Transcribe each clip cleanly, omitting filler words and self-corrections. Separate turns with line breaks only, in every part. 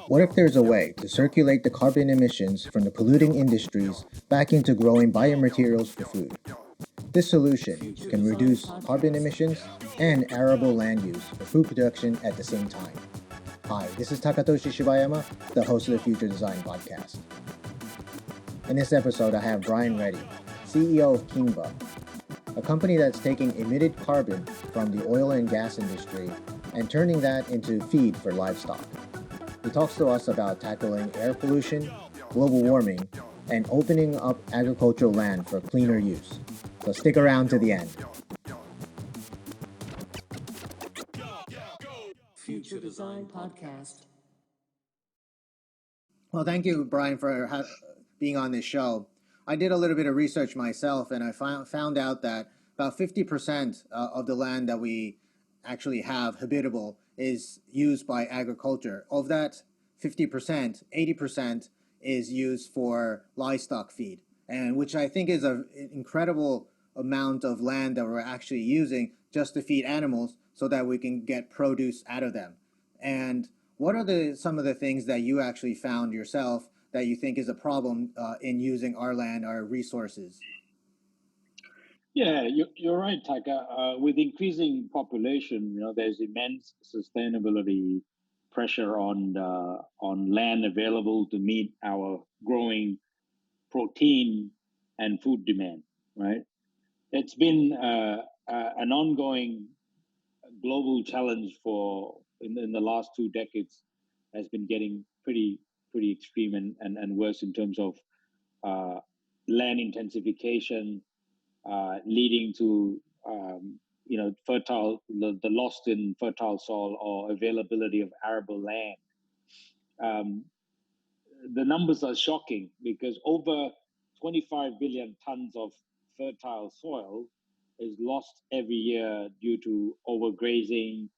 What if there's a way to circulate the carbon emissions from the polluting industries back into growing biomaterials for food? This solution can reduce carbon emissions and arable land use for food production at the same time. Hi, this is Takatoshi Shibayama, the host of the Future Design Podcast. In this episode, I have Brian Reddy, CEO of Kinnva, a company that's taking emitted carbon from the oil and gas industry and turning that into feed for livestock. He talks to us about tackling air pollution, global warming, and opening up agricultural land for cleaner use. So stick around to the end.
Future Design Podcast.
Well, thank you, Brian, for being on this show. I did a little bit of research myself, and I found out that about 50% of the land that we actually have habitable is used by agriculture. Of that 50%, 80% is used for livestock feed, and which I think is an incredible amount of land that we're actually using just to feed animals so that we can get produce out of them. And what are some of the things that you actually found yourself that you think is a problem in using our land, our resources?
Yeah, you're right, Taka. With increasing population, there's immense sustainability pressure on land available to meet our growing protein and food demand. Right? It's been an ongoing global challenge in the last 2 decades. Has been getting pretty extreme and worse in terms of land intensification, leading to the loss in fertile soil or availability of arable land. The numbers are shocking because over 25 billion tons of fertile soil is lost every year due to overgrazing,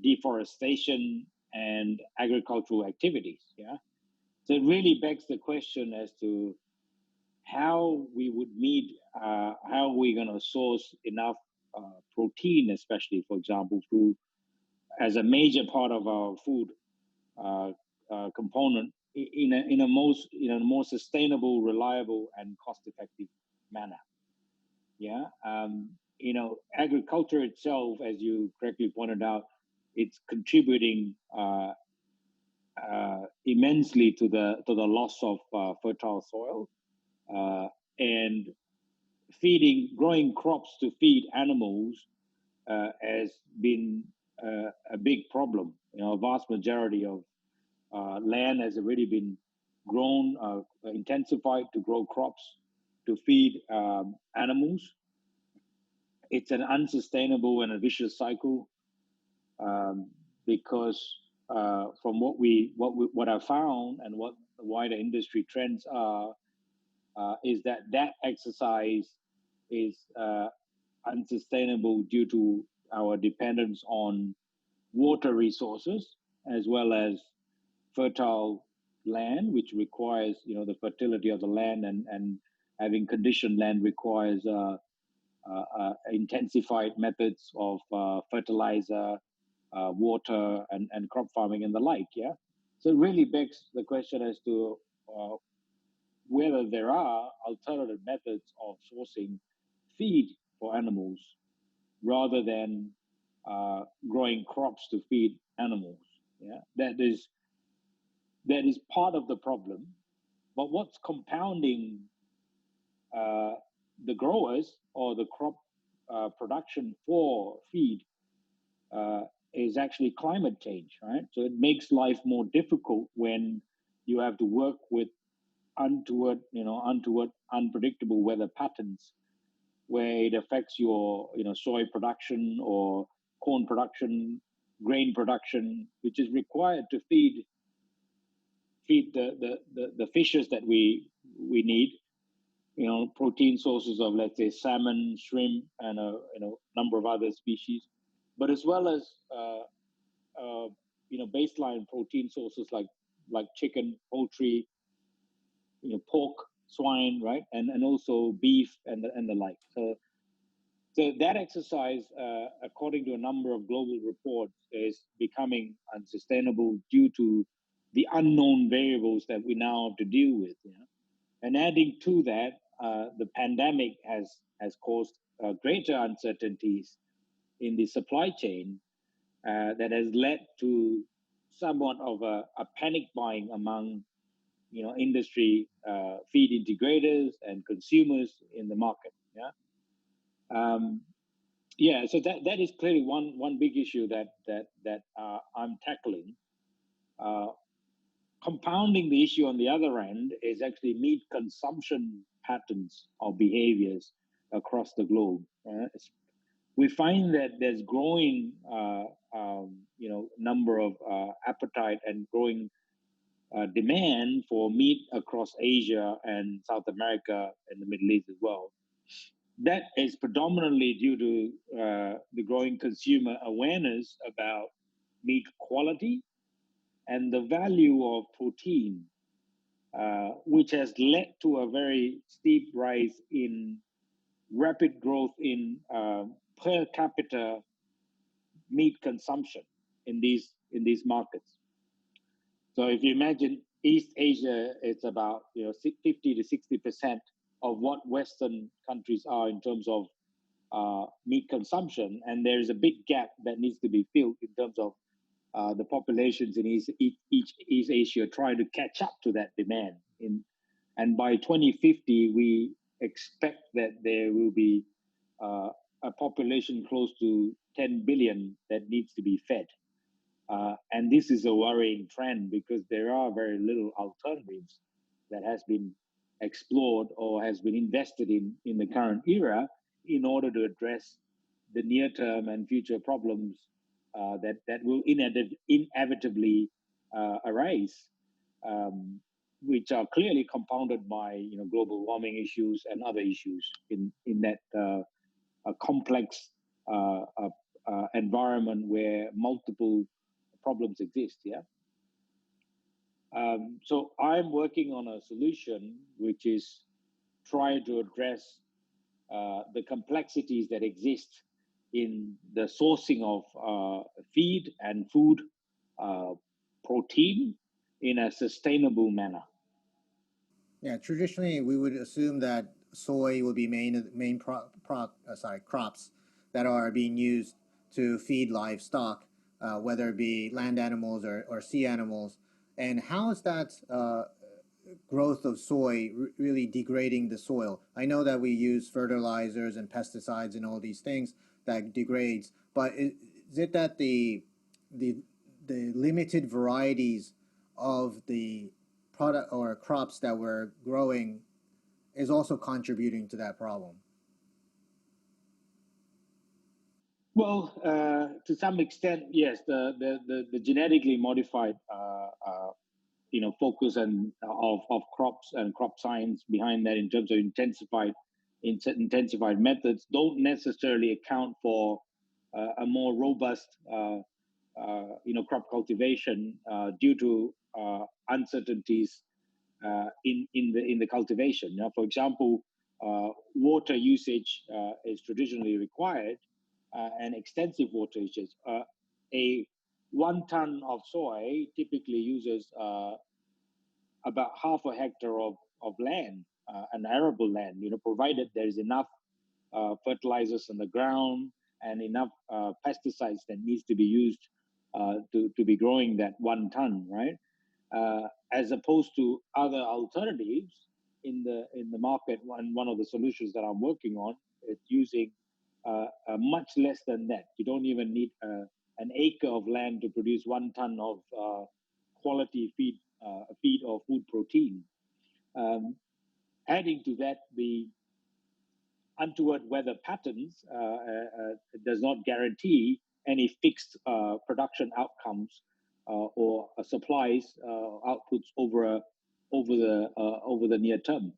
deforestation, and agricultural activities. Yeah, so it really begs the question as to how we would meet, how we're going to source enough protein, especially, for example, as a major part of our food component in a more sustainable, reliable, and cost-effective manner. Yeah, agriculture itself, as you correctly pointed out, it's contributing immensely to the loss of fertile soil. And growing crops to feed animals has been a big problem. A vast majority of land has already been grown, intensified to grow crops to feed animals. It's an unsustainable and a vicious cycle because from what I found and what the wider industry trends are, is that exercise is unsustainable due to our dependence on water resources as well as fertile land, which requires the fertility of the land, and having conditioned land requires intensified methods of fertilizer, water, and crop farming and the like. Yeah, so it really begs the question as to whether there are alternative methods of sourcing feed for animals rather than growing crops to feed animals. Yeah, that is part of the problem. But what's compounding the growers or the crop production for feed is actually climate change, right? So it makes life more difficult when you have to work with untoward, unpredictable weather patterns, where it affects your, soy production or corn production, grain production, which is required to feed the fishes that we need, protein sources of, let's say, salmon, shrimp, and a number of other species, but as well as baseline protein sources like chicken, poultry, pork, swine, right, and also beef and the like. So that exercise, according to a number of global reports, is becoming unsustainable due to the unknown variables that we now have to deal with. And adding to that, the pandemic has caused greater uncertainties in the supply chain that has led to somewhat of a panic buying among industry feed integrators and consumers in the market. Um, so that is clearly one big issue that I'm tackling. Uh, Compounding the issue on the other end is actually meat consumption patterns or behaviors across the globe. We find that there's growing, number of appetite and growing demand for meat across Asia and South America and the Middle East as well. That is predominantly due to the growing consumer awareness about meat quality and the value of protein, which has led to a very steep rise in rapid growth in per capita meat consumption in these markets. So if you imagine East Asia, it's about 50 to 60% of what Western countries are in terms of meat consumption, and there is a big gap that needs to be filled in terms of the populations in East Asia trying to catch up to that demand. And by 2050, we expect that there will be a population close to 10 billion that needs to be fed. And this is a worrying trend because there are very little alternatives that has been explored or has been invested in the current era in order to address the near term and future problems that will inevitably arise, which are clearly compounded by global warming issues and other issues in that a complex environment where multiple problems exist. So I'm working on a solution which is trying to address the complexities that exist in the sourcing of feed and food protein in a sustainable manner.
Yeah, traditionally we would assume that soy would be main crops that are being used to feed livestock, whether it be land animals or sea animals. And how is that growth of soy really degrading the soil? I know that we use fertilizers and pesticides and all these things that degrades, but is it that the the limited varieties of the product or crops that we're growing is also contributing to that problem?
Well, to some extent, yes. The genetically modified focus and of crops and crop science behind that in terms of intensified methods don't necessarily account for a more robust crop cultivation due to uncertainties in the cultivation. For example, water usage is traditionally required, and extensive water usage. A 1 ton of soy typically uses about half a hectare of land, an arable land, provided there's enough fertilizers on the ground and enough pesticides that needs to be used to be growing that 1 ton, right? As opposed to other alternatives in the market. One of the solutions that I'm working on is using much less than that. You don't even need an acre of land to produce 1 ton of quality feed or food protein. Adding to that, the untoward weather patterns does not guarantee any fixed production outcomes or supplies outputs over the near term.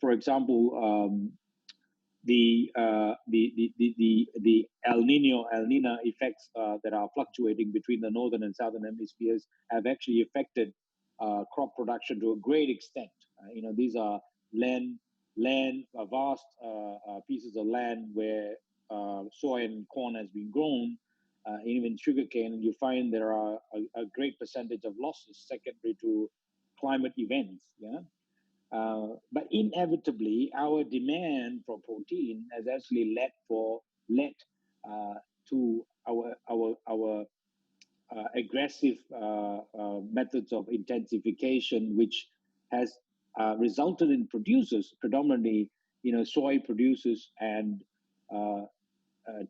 For example, the El Nina effects that are fluctuating between the northern and southern hemispheres have actually affected crop production to a great extent. These are vast pieces of land where soy and corn has been grown, even sugarcane, you find there are a great percentage of losses secondary to climate events. Yeah. But inevitably, our demand for protein has actually led to our aggressive methods of intensification, which has resulted in producers, predominantly soy producers and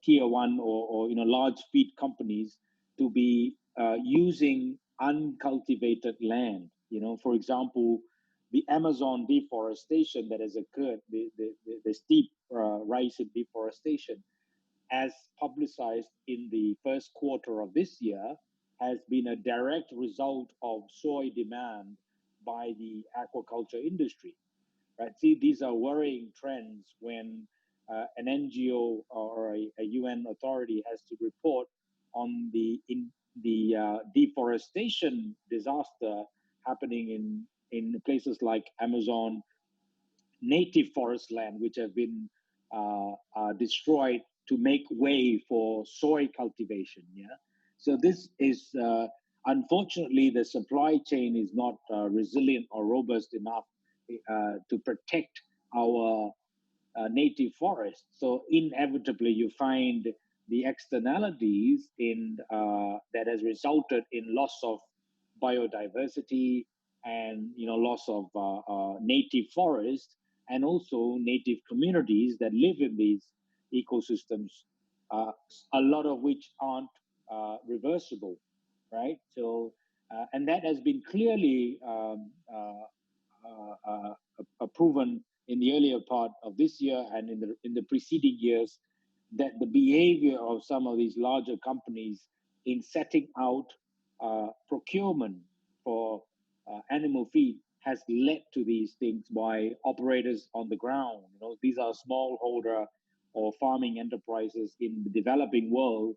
tier one or large feed companies, to be using uncultivated land. For example, the Amazon deforestation that has occurred, the steep rise in deforestation, as publicized in the first quarter of this year, has been a direct result of soy demand by the aquaculture industry. Right? See, these are worrying trends when an NGO or a UN authority has to report on the deforestation disaster happening in places like Amazon native forest land, which have been destroyed to make way for soy cultivation. Yeah. So this is unfortunately the supply chain is not resilient or robust enough to protect our native forest. So inevitably, you find the externalities in that has resulted in loss of biodiversity and loss of native forest, and also native communities that live in these ecosystems, uh, a lot of which aren't reversible, right? So, and that has been clearly proven in the earlier part of this year and in the preceding years, that the behavior of some of these larger companies in setting out procurement for animal feed has led to these things by operators on the ground. These are smallholder or farming enterprises in the developing world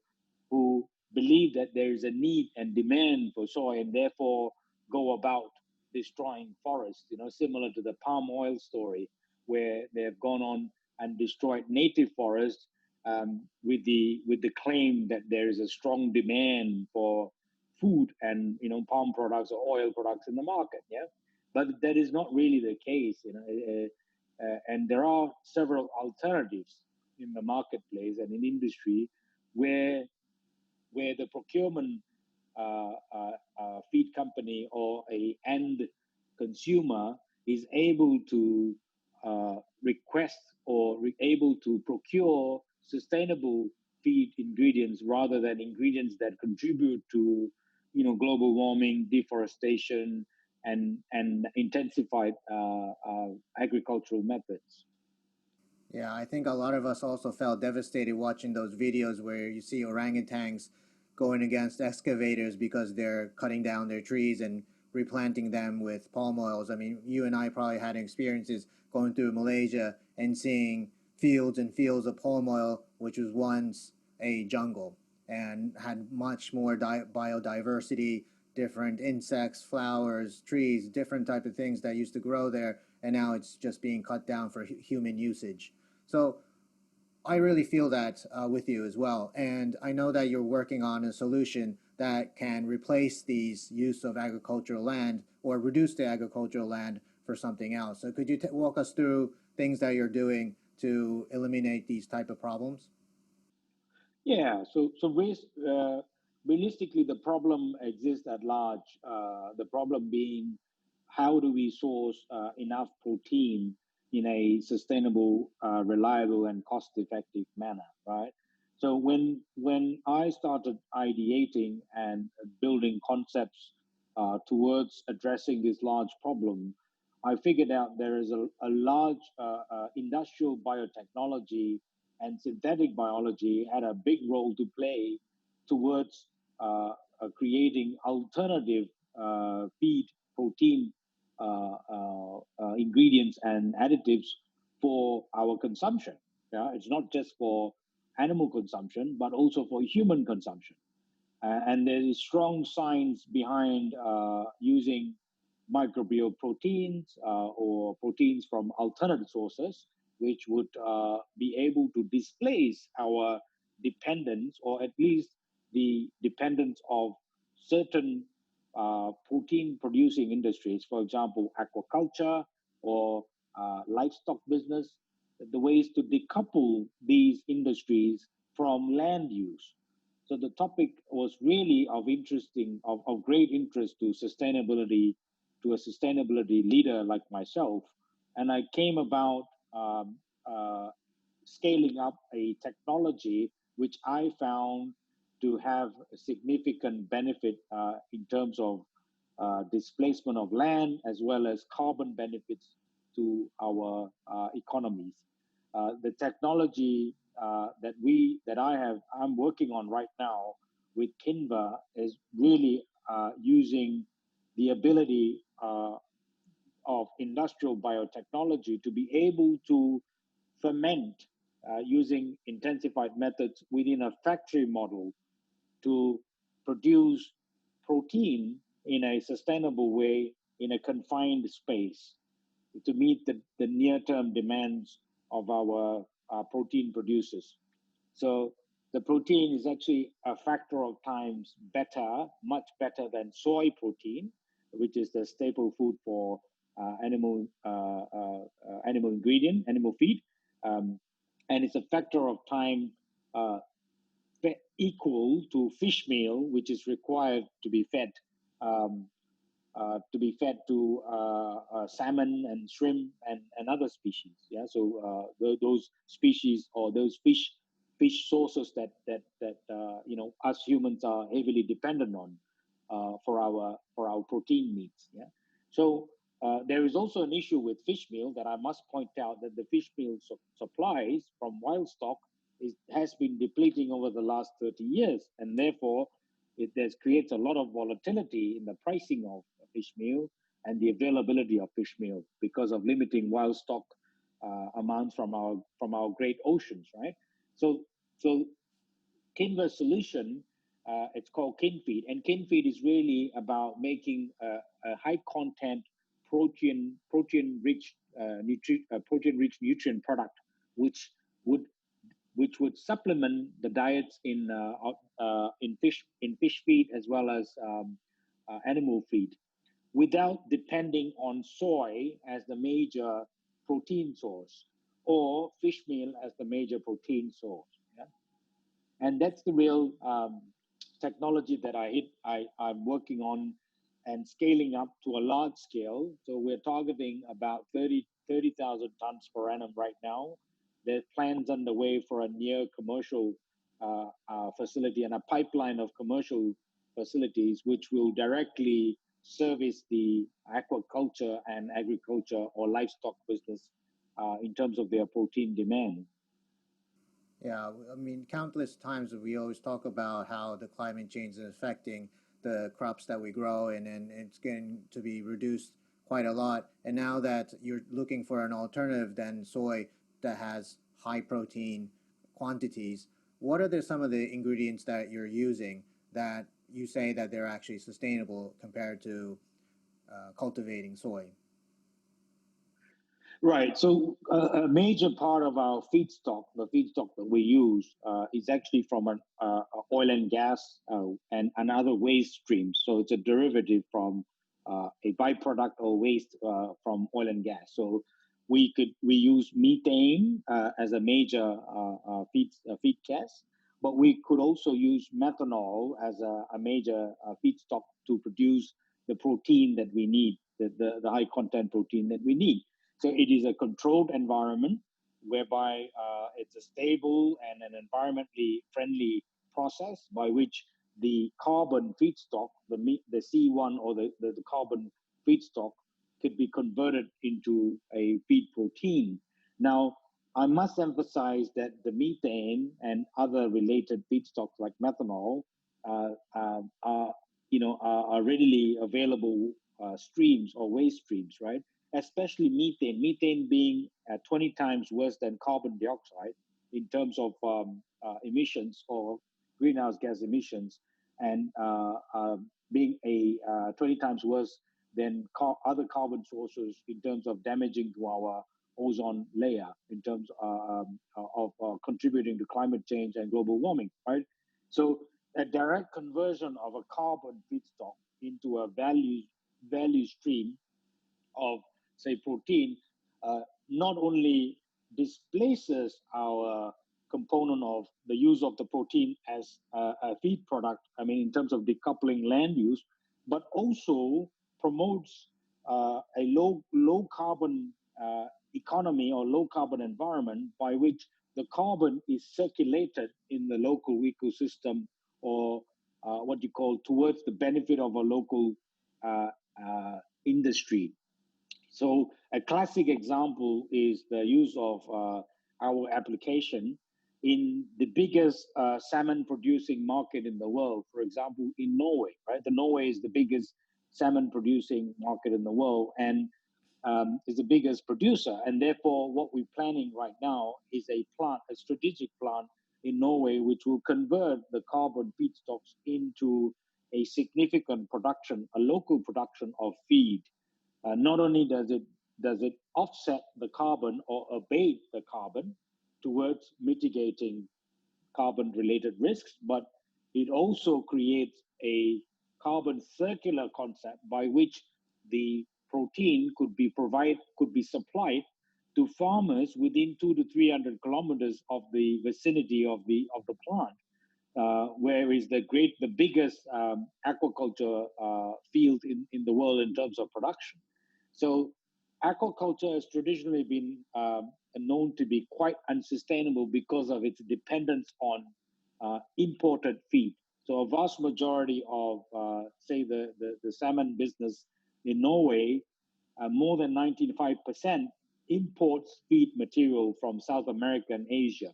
who believe that there is a need and demand for soy, and therefore go about destroying forests, similar to the palm oil story, where they have gone on and destroyed native forests, with the claim that there is a strong demand for food and palm products or oil products in the market. Yeah, but that is not really the case. And there are several alternatives in the marketplace and in industry where the procurement feed company or a end consumer is able to request or able to procure sustainable feed ingredients rather than ingredients that contribute to global warming, deforestation, and intensified agricultural methods.
Yeah, I think a lot of us also felt devastated watching those videos where you see orangutans going against excavators because they're cutting down their trees and replanting them with palm oils. I mean, you and I probably had experiences going through Malaysia and seeing fields and fields of palm oil, which was once a jungle and had much more biodiversity, different insects, flowers, trees, different type of things that used to grow there, and now it's just being cut down for human usage. So I really feel that with you as well. And I know that you're working on a solution that can replace these use of agricultural land or reduce the agricultural land for something else. So could you walk us through things that you're doing to eliminate these type of problems?
Yeah, realistically, the problem exists at large. The problem being, how do we source enough protein in a sustainable, reliable, and cost-effective manner, right? So when I started ideating and building concepts towards addressing this large problem, I figured out there is a large industrial biotechnology and synthetic biology had a big role to play towards creating alternative feed protein ingredients and additives for our consumption. Yeah, it's not just for animal consumption, but also for human consumption. And there is strong science behind using microbial proteins or proteins from alternate sources, which would be able to displace our dependence, or at least the dependence of certain protein producing industries, for example, aquaculture or livestock business, the ways to decouple these industries from land use. So the topic was really of great interest to sustainability, to a sustainability leader like myself. And I came about um, uh, scaling up a technology which I found to have a significant benefit in terms of displacement of land as well as carbon benefits to our economies. The technology I'm working on right now with Kinnva is really using the ability of industrial biotechnology to be able to ferment using intensified methods within a factory model to produce protein in a sustainable way in a confined space to meet the near term demands of our protein producers. So the protein is actually a factor of times better, much better than soy protein, which is the staple food for animal ingredient, animal feed, um, and it's a factor of time uh, equal to fish meal, which is required um, to be fed to salmon and shrimp and other species. Yeah, so those species or those fish sources that us humans are heavily dependent on for our protein needs. Yeah, so there is also an issue with fish meal that I must point out that the fish meal supplies from wild stock has been depleting over the last 30 years, and therefore creates a lot of volatility in the pricing of fish meal and the availability of fish meal because of limiting wild stock amounts from our great oceans, right? So so Kinnva's solution, it's called KinFeed, and KinFeed is really about making a high content protein rich nutrient product, which would supplement the diets in fish feed as well as animal feed, without depending on soy as the major protein source or fish meal as the major protein source. Yeah? And that's the real technology that I'm working on and scaling up to a large scale. So we're targeting about 30,000 tons per annum right now. There's plans underway for a near commercial facility and a pipeline of commercial facilities which will directly service the aquaculture and agriculture or livestock business in terms of their protein demand.
Yeah, I mean, countless times we always talk about how the climate change is affecting the crops that we grow, and it's getting to be reduced quite a lot. And now that you're looking for an alternative than soy that has high protein quantities, what are some of the ingredients that you're using that you say that they're actually sustainable compared to cultivating soy?
Right. So a major part of our feedstock, the feedstock that we use, is actually from an oil and gas and other waste streams. So it's a derivative from a byproduct or waste from oil and gas. So we use methane as a major feed gas, but we could also use methanol as a major feedstock to produce the protein that we need, the high content protein that we need. So it is a controlled environment whereby it's a stable and an environmentally friendly process by which the carbon feedstock, the C1 or the carbon feedstock, could be converted into a feed protein. Now, I must emphasize that the methane and other related feedstocks like methanol are are readily available streams or waste streams, right? Especially methane, methane being 20 times worse than carbon dioxide in terms of emissions or greenhouse gas emissions, and being a 20 times worse than other carbon sources in terms of damaging to our ozone layer, in terms of contributing to climate change and global warming, right? So a direct conversion of a carbon feedstock into a value stream of, say, protein, uh, not only displaces our component of the use of the protein as a feed product, I mean, in terms of decoupling land use, but also promotes a low carbon economy or low carbon environment by which the carbon is circulated in the local ecosystem, or what you call towards the benefit of a local uh, industry. So a classic example is the use of our application in the biggest salmon producing market in the world. For example, in Norway, right? The Norway is the biggest salmon producing market in the world, and is the biggest producer. And therefore, what we're planning right now is a plant, a strategic plant in Norway, which will convert the carbon feedstocks into a significant production, a local production of feed. Not only does it offset the carbon or abate the carbon towards mitigating carbon related risks, but it also creates a carbon circular concept by which the protein could be supplied to farmers within 200 to 300 kilometers of the vicinity of the plant, where is the biggest aquaculture field in the world in terms of production. So aquaculture has traditionally been known to be quite unsustainable because of its dependence on imported feed. So a vast majority of, say, the salmon business in Norway, more than 95% imports feed material from South America and Asia.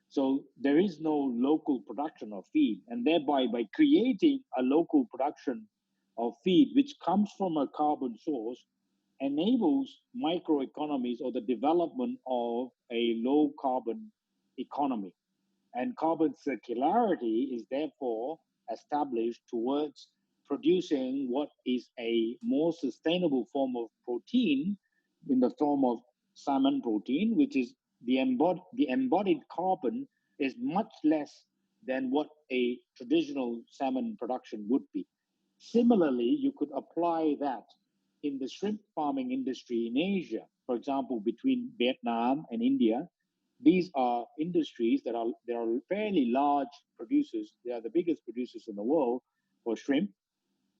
So there is no local production of feed, and thereby by creating a local production of feed, which comes from a carbon source, enables microeconomies or the development of a low carbon economy. And carbon circularity is therefore established towards producing what is a more sustainable form of protein in the form of salmon protein, which is the embodied carbon is much less than what a traditional salmon production would be. Similarly, you could apply that in the shrimp farming industry in Asia, for example, between Vietnam and India. These are industries that are fairly large producers. They are the biggest producers in the world for shrimp,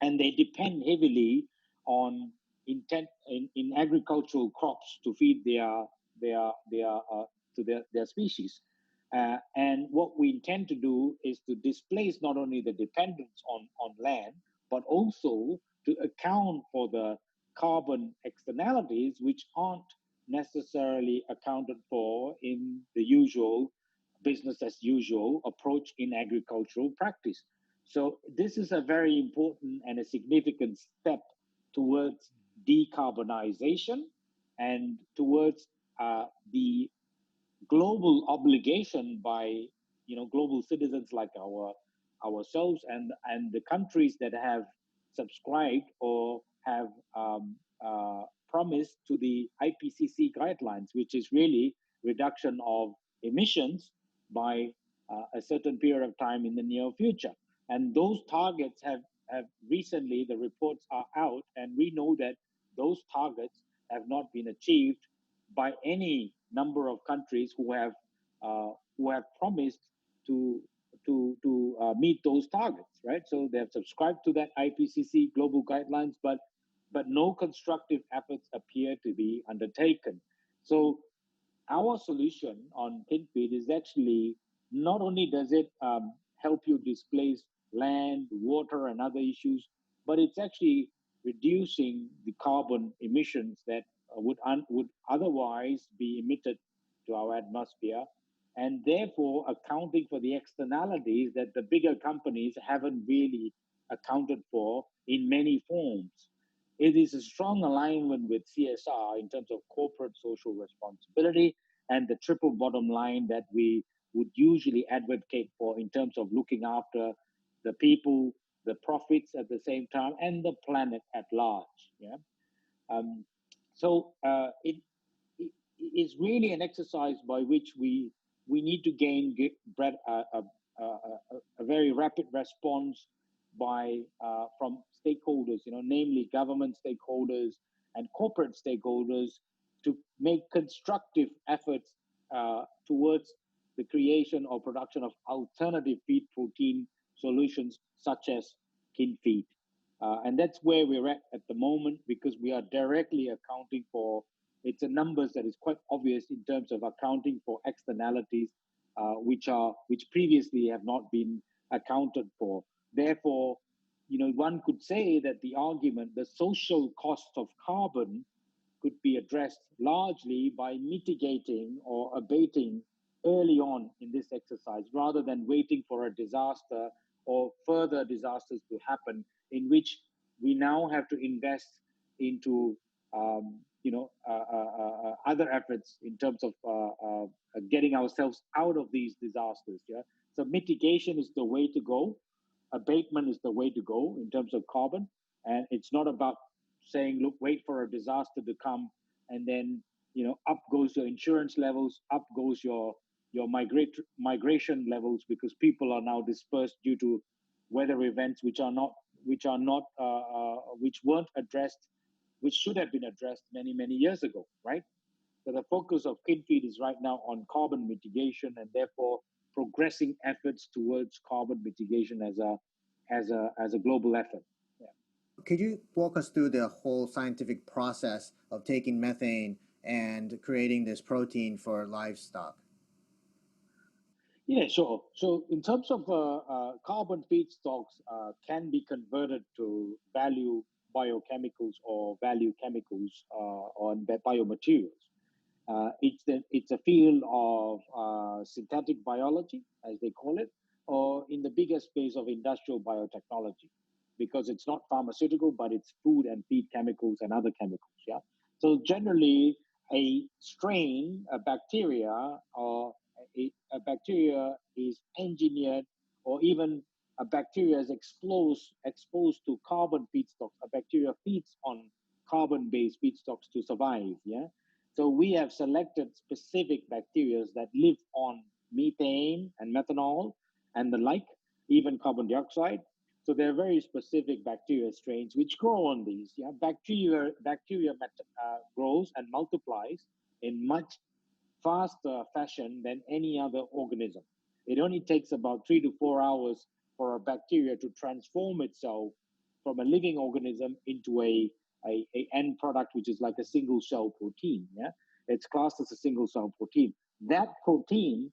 and they depend heavily on in agricultural crops to feed their their species. And what we intend to do is to displace not only the dependence on land, but also to account for the carbon externalities which aren't necessarily accounted for in the usual business as usual approach in agricultural practice. So this is a very important and a significant step towards decarbonization and towards the global obligation by global citizens like ourselves and the countries that have subscribed or have promised to the IPCC guidelines, which is really reduction of emissions by a certain period of time in the near future. And those targets have recently, the reports are out, and we know that those targets have not been achieved by any number of countries who have promised to meet those targets, right? So they have subscribed to that IPCC global guidelines, but no constructive efforts appear to be undertaken. So our solution on TinFeed is actually not only does it help you displace land, water, and other issues, but it's actually reducing the carbon emissions that would otherwise be emitted to our atmosphere, and therefore accounting for the externalities that the bigger companies haven't really accounted for in many forms. It is a strong alignment with CSR in terms of corporate social responsibility and the triple bottom line that we would usually advocate for in terms of looking after the people, the profits at the same time, and the planet at large. Yeah. Um, it is really an exercise by which we need to gain a very rapid response by from stakeholders, namely government stakeholders and corporate stakeholders, to make constructive efforts towards the creation or production of alternative feed protein solutions such as kin feed. And that's where we're at the moment, because we are directly accounting for, it's a numbers that is quite obvious in terms of accounting for externalities, which previously have not been accounted for. Therefore, one could say that the argument, the social cost of carbon, could be addressed largely by mitigating or abating early on in this exercise, rather than waiting for a disaster or further disasters to happen, in which we now have to invest into other efforts in terms of getting ourselves out of these disasters. Yeah, so mitigation is the way to go. Abatement is the way to go in terms of carbon, and it's not about saying, look, wait for a disaster to come, and then up goes your insurance levels, up goes your migration levels, because people are now dispersed due to weather events which weren't addressed, which should have been addressed many years ago, right? So the focus of KidFeed is right now on carbon mitigation, and therefore progressing efforts towards carbon mitigation as a global effort. Yeah.
Could you walk us through the whole scientific process of taking methane and creating this protein for livestock?
Yeah, sure. So in terms of carbon feedstocks, can be converted to value biochemicals or value chemicals on biomaterials. It's a field of synthetic biology, as they call it, or in the bigger space of industrial biotechnology, because it's not pharmaceutical, but it's food and feed chemicals and other chemicals. Yeah. So generally, a strain, a bacteria, or a bacteria is engineered, or even a bacteria is exposed to carbon feedstocks. A bacteria feeds on carbon-based feedstocks to survive. Yeah. So we have selected specific bacteria that live on methane and methanol and the like, even carbon dioxide. So there are very specific bacteria strains which grow on these. Yeah, bacteria grows and multiplies in much faster fashion than any other organism. It only takes about 3 to 4 hours for a bacteria to transform itself from a living organism into a end product, which is like a single cell protein. Yeah, it's classed as a single cell protein. That protein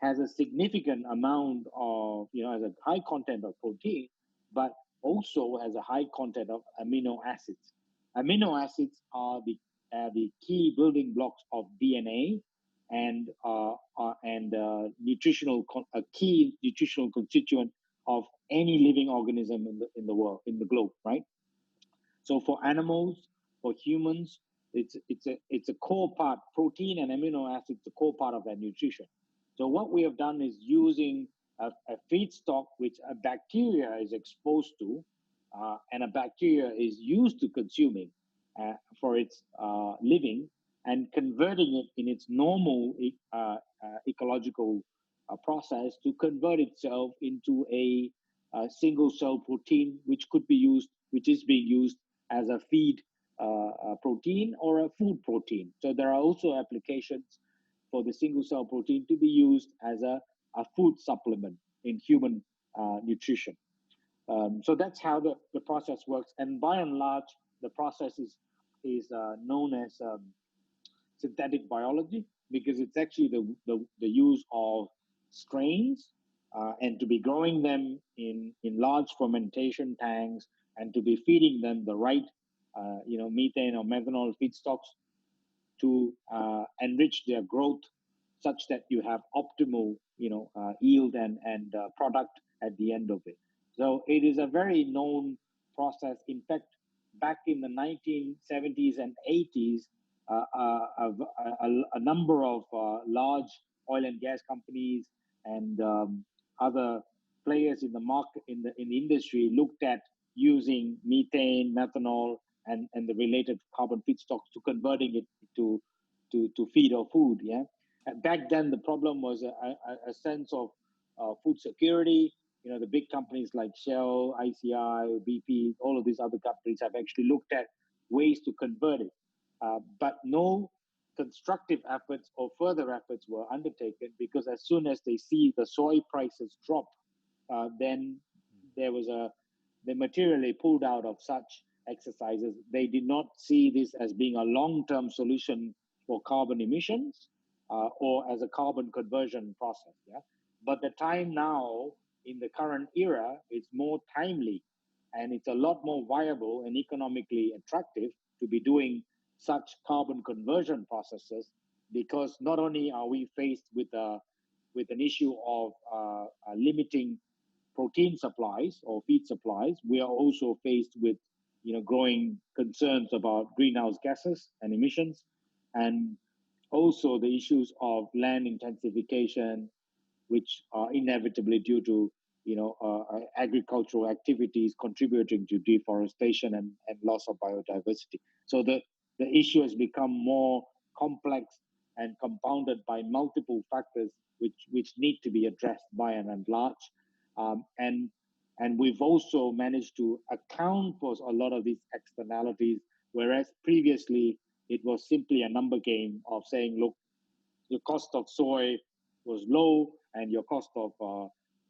has a significant amount of, has a high content of protein, but also has a high content of amino acids. Amino acids are the key building blocks of DNA, and a key nutritional constituent of any living organism in the world, in the globe, right? So for animals, for humans, it's a core part. Protein and amino acids, a core part of their nutrition. So what we have done is using a feedstock which a bacteria is exposed to, and a bacteria is used to consuming for its living, and converting it in its normal ecological process to convert itself into a single cell protein, which is being used as a feed protein or a food protein. So there are also applications for the single cell protein to be used as a food supplement in human nutrition. So that's how the process works. And by and large, the process is known as synthetic biology, because it's actually the use of strains, and to be growing them in large fermentation tanks, and to be feeding them the right methane or methanol feedstocks to enrich their growth, such that you have optimal yield and product at the end of it. So it is a very known process. In fact, back in the 1970s and 80s, a number of large oil and gas companies and other players in the market, in the industry, looked at using methane, methanol, and the related carbon feedstocks to converting it to feed or food. Yeah, and back then the problem was a sense of food security. The big companies like Shell, ICI, BP, all of these other companies have actually looked at ways to convert it. But no constructive efforts or further efforts were undertaken, because as soon as they see the soy prices drop, then there was they materially pulled out of such exercises. They did not see this as being a long-term solution for carbon emissions, or as a carbon conversion process. Yeah, but the time now in the current era is more timely, and it's a lot more viable and economically attractive to be doing such carbon conversion processes, because not only are we faced with an issue of limiting protein supplies or feed supplies, we are also faced with growing concerns about greenhouse gases and emissions, and also the issues of land intensification, which are inevitably due to agricultural activities contributing to deforestation and loss of biodiversity. So the issue has become more complex and compounded by multiple factors, which need to be addressed by and large. And we've also managed to account for a lot of these externalities, whereas previously it was simply a number game of saying, look, your cost of soy was low and your cost of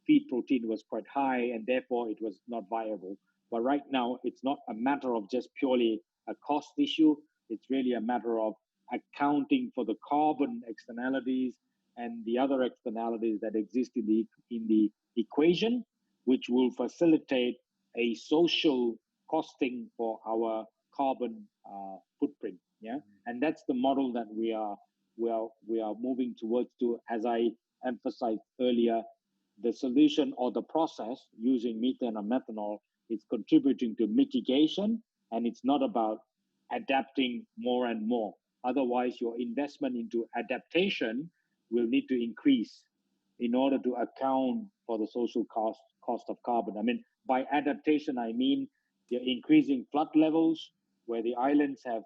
feed protein was quite high, and therefore it was not viable. But right now, it's not a matter of just purely a cost issue. It's really a matter of accounting for the carbon externalities and the other externalities that exist in the equation, which will facilitate a social costing for our carbon footprint. Yeah, and that's the model that we are moving towards. To, as I emphasized earlier, the solution or the process using methane or methanol is contributing to mitigation, and it's not about adapting more and more. Otherwise, your investment into adaptation will need to increase in order to account for the social cost of carbon. I mean, by adaptation, I mean the increasing flood levels, where the islands have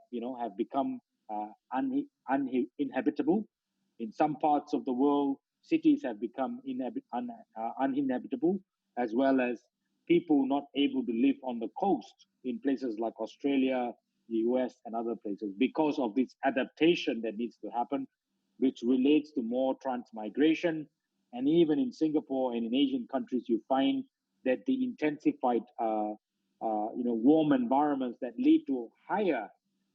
become uninhabitable. In some parts of the world, cities have become uninhabitable, as well as people not able to live on the coast in places like Australia, the US, and other places, because of this adaptation that needs to happen, which relates to more transmigration. And even in Singapore and in Asian countries, you find that the intensified, warm environments that lead to higher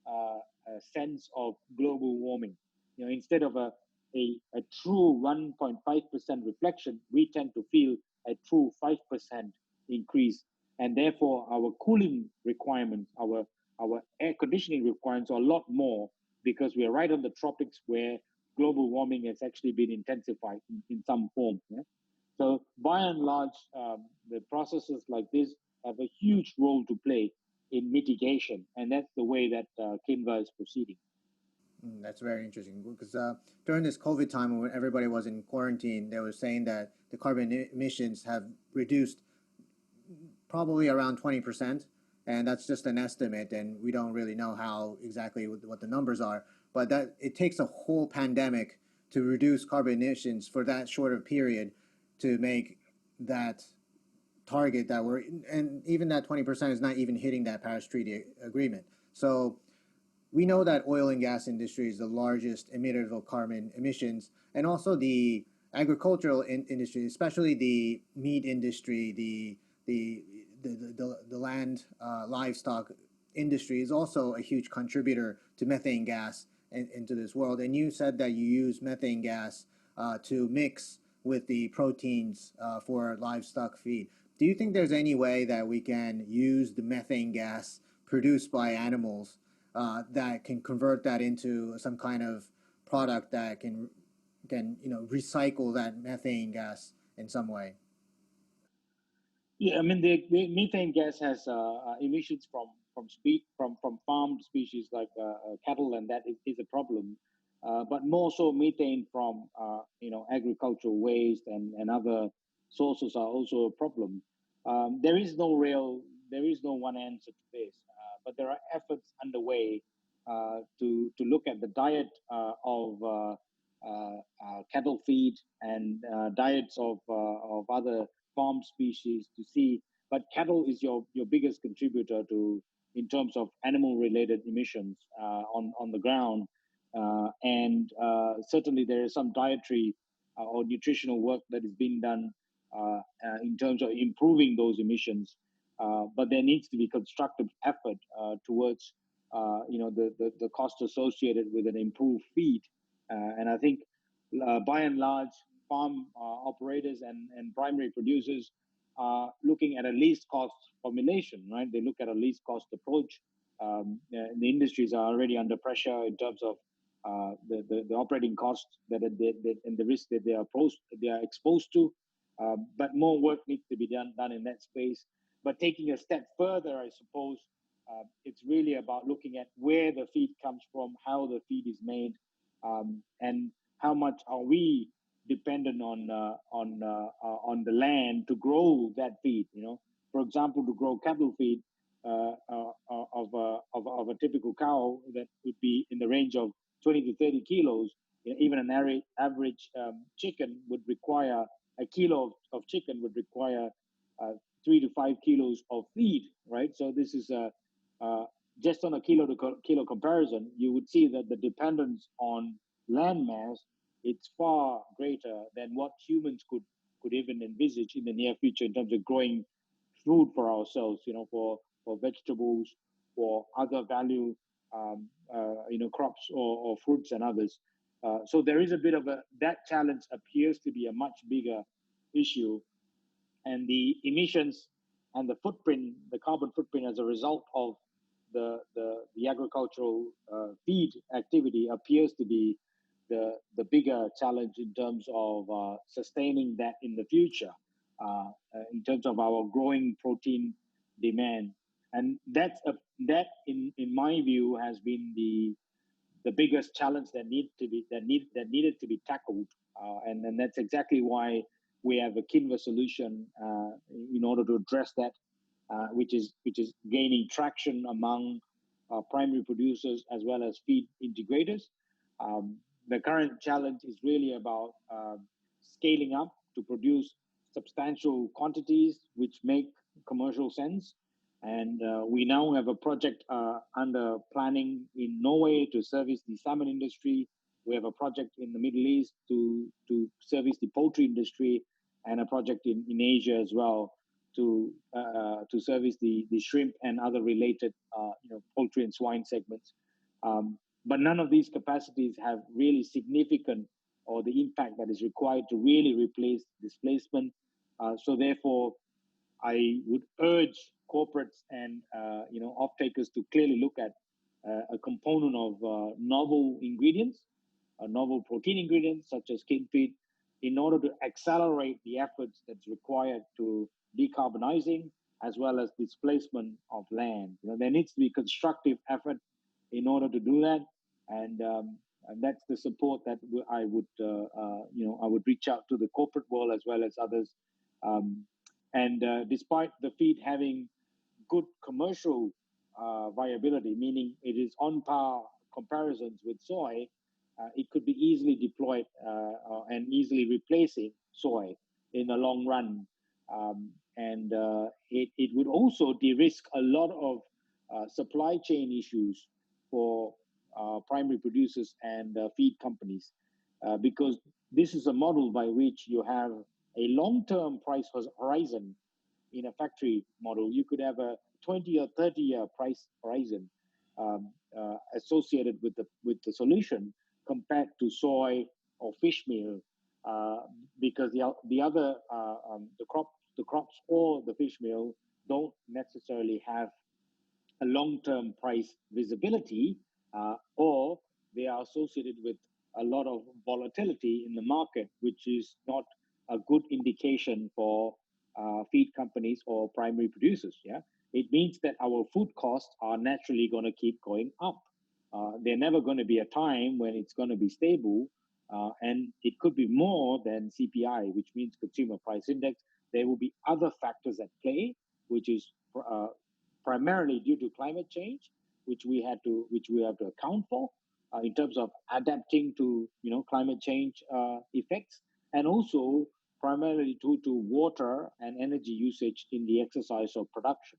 a sense of global warming. Instead of a true 1.5% reflection, we tend to feel a true 5% increase. And therefore, our cooling requirements, our air conditioning requirements are a lot more, because we are right on the tropics, where global warming has actually been intensified in some form. Yeah? So by and large, the processes like this have a huge role to play in mitigation, and that's the way that Kinnva is proceeding.
That's very interesting because during this COVID time when everybody was in quarantine, they were saying that the carbon emissions have reduced probably around 20%. And that's just an estimate, and we don't really know how exactly what the numbers are. But that it takes a whole pandemic to reduce carbon emissions for that short of period to make that target that we're, and even that 20% is not even hitting that Paris Treaty Agreement. So we know that oil and gas industry is the largest emitter of carbon emissions, and also the agricultural industry, especially the meat industry, the the land livestock industry is also a huge contributor to methane gas into this world. And you said that you use methane gas to mix with the proteins for livestock feed. Do you think there's any way that we can use the methane gas produced by animals that can convert that into some kind of product that can recycle that methane gas in some way?
Yeah, I mean the methane gas has emissions from farmed species like cattle, and that is a problem. But more so, methane from agricultural waste and other sources are also a problem. There is no one answer to this, but there are efforts underway to look at the diet of cattle feed and diets of other farm species to see. But cattle is your biggest contributor to in terms of animal related emissions on the ground, and certainly there is some dietary or nutritional work that is being done in terms of improving those emissions. But there needs to be constructive effort towards the cost associated with an improved feed. And I think by and large, farm operators and primary producers are looking at a least cost formulation, right? They look at a least cost approach. The industries are already under pressure in terms of the operating costs and the risk that they are exposed to. But more work needs to be done in that space. But taking a step further, I suppose, it's really about looking at where the feed comes from, how the feed is made, and how much are we dependent on the land to grow that feed. For example, to grow cattle feed of a typical cow that would be in the range of 20 to 30 kilos. Even an average chicken would require a kilo of chicken would require 3 to 5 kilos of feed, right? So this is just on a kilo to kilo comparison, you would see that the dependence on land mass, it's far greater than what humans could even envisage in the near future in terms of growing food for ourselves, for vegetables, for other value, crops or fruits and others. So there is a bit of that challenge appears to be a much bigger issue, and the emissions and the footprint, the carbon footprint as a result of the agricultural feed activity appears to be the bigger challenge in terms of sustaining that in the future, in terms of our growing protein demand. And that in my view has been the biggest challenge that needed to be tackled, and that's exactly why we have a Kinnva solution in order to address that, which is gaining traction among primary producers as well as feed integrators. Um, the current challenge is really about scaling up to produce substantial quantities which make commercial sense. And we now have a project under planning in Norway to service the salmon industry. We have a project in the Middle East to service the poultry industry, and a project in Asia as well to service the shrimp and other related poultry and swine segments. But none of these capacities have really significant or the impact that is required to really replace displacement. So therefore, I would urge corporates and off-takers to clearly look at a component of novel ingredients, novel protein ingredients such as skin feed, in order to accelerate the efforts that's required to decarbonizing as well as displacement of land. There needs to be constructive effort in order to do that, and that's the support that I would reach out to the corporate world as well as others. Um, and despite the feed having good commercial viability, meaning it is on par comparisons with soy, it could be easily deployed and easily replacing soy in the long run. And it would also de-risk a lot of supply chain issues for primary producers and feed companies, because this is a model by which you have a long-term price horizon. In a factory model, you could have a 20 or 30-year price horizon associated with the solution compared to soy or fish meal, because the other the crops or the fish meal don't necessarily have a long-term price visibility, or they are associated with a lot of volatility in the market, which is not a good indication for feed companies or primary producers. Yeah, it means that our food costs are naturally going to keep going up. There's never going to be a time when it's going to be stable, and it could be more than CPI, which means Consumer Price Index. There will be other factors at play, which is primarily due to climate change, which we have to account for. in terms of adapting to climate change effects, and also primarily due to water and energy usage in the exercise of production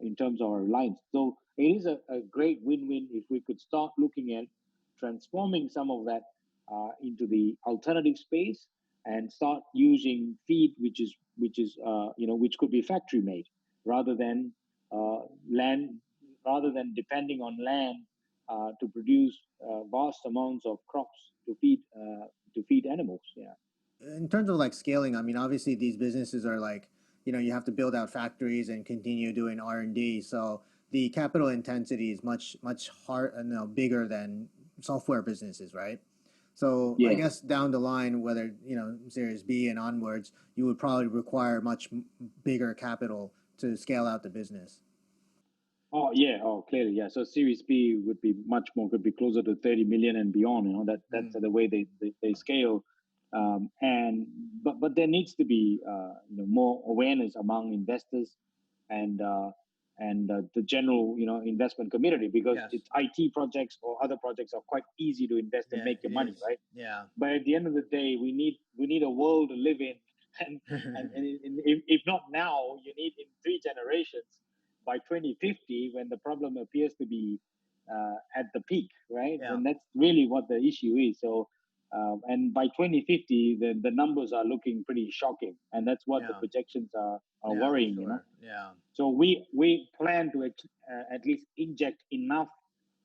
in terms of our lines. So it is a great win-win if we could start looking at transforming some of that into the alternative space and start using feed which could be factory made rather than land rather than depending on land to produce vast amounts of crops to feed animals. Yeah.
In terms of like scaling, I mean, obviously these businesses are like, you have to build out factories and continue doing R&D. So the capital intensity is much hard, bigger than software businesses, right? So I
Yeah.
guess down the line, whether Series B and onwards, you would probably require much bigger capital to scale out the business.
Oh yeah. Oh, clearly, yeah. So Series B would be much more, could be closer to 30 million and beyond. That's the way they scale. And but there needs to be more awareness among investors and the general investment community, because
Yes.
it's IT projects or other projects are quite easy to invest and
Yeah,
make
it
your money,
is.
right?
Yeah.
But at the end of the day, we need a world to live in, and if not now, you need in 3 generations by 2050, when the problem appears to be at the peak, right?
Yeah.
Then that's really what the issue is. So, and by 2050, the numbers are looking pretty shocking, and that's what the
Yeah.
projections are
Yeah, for
worrying.
sure. Yeah.
So we plan to at least inject enough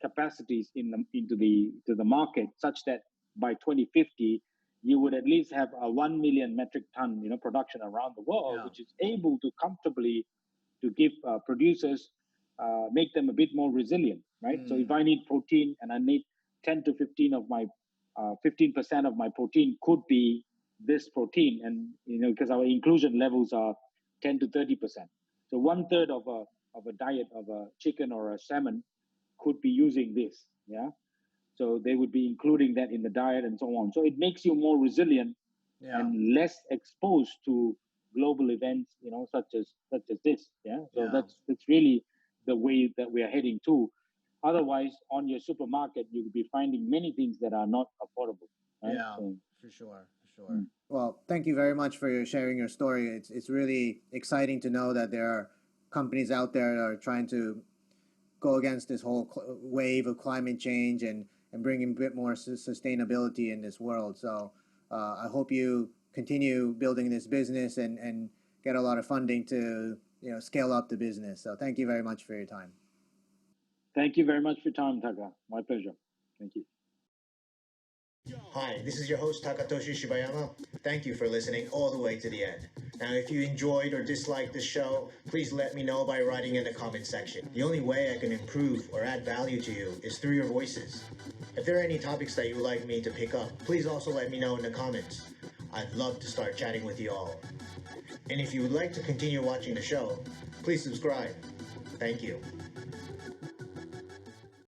capacities into the market such that by 2050 you would at least have a 1 million metric ton production around the world,
Yeah.
which is able to comfortably to give producers make them a bit more resilient, right? So if I need protein and I need 10 to 15 of my 15% of my protein could be this protein, and because our inclusion levels are 10 to 30%. So one third of a diet of a chicken or a salmon could be using this. Yeah. So they would be including that in the diet and so on. So it makes you more resilient
Yeah.
and less exposed to global events, such as this. Yeah. So
Yeah.
that's really the way that we are heading to. Otherwise, on your supermarket, you'll be finding many things that are not affordable. Right.
Yeah,
So,
for sure, for sure. Well, thank you very much for sharing your story. It's really exciting to know that there are companies out there that are trying to go against this whole wave of climate change and bringing a bit more sustainability in this world. So I hope you continue building this business and get a lot of funding to scale up the business. So thank you very much for your time.
thank you very much for your time, Taka. My pleasure. Thank you.
Hi, this is your host Takatoshi Shibayama. Thank you for listening all the way to the end. Now, if you enjoyed or disliked this show, please let me know by writing in the comment section. The only way I can improve or add value to you is through your voices. If there are any topics that you would like me to pick up, please also let me know in the comments. I'd love to start chatting with you all. And if you would like to continue watching the show, please subscribe. Thank you.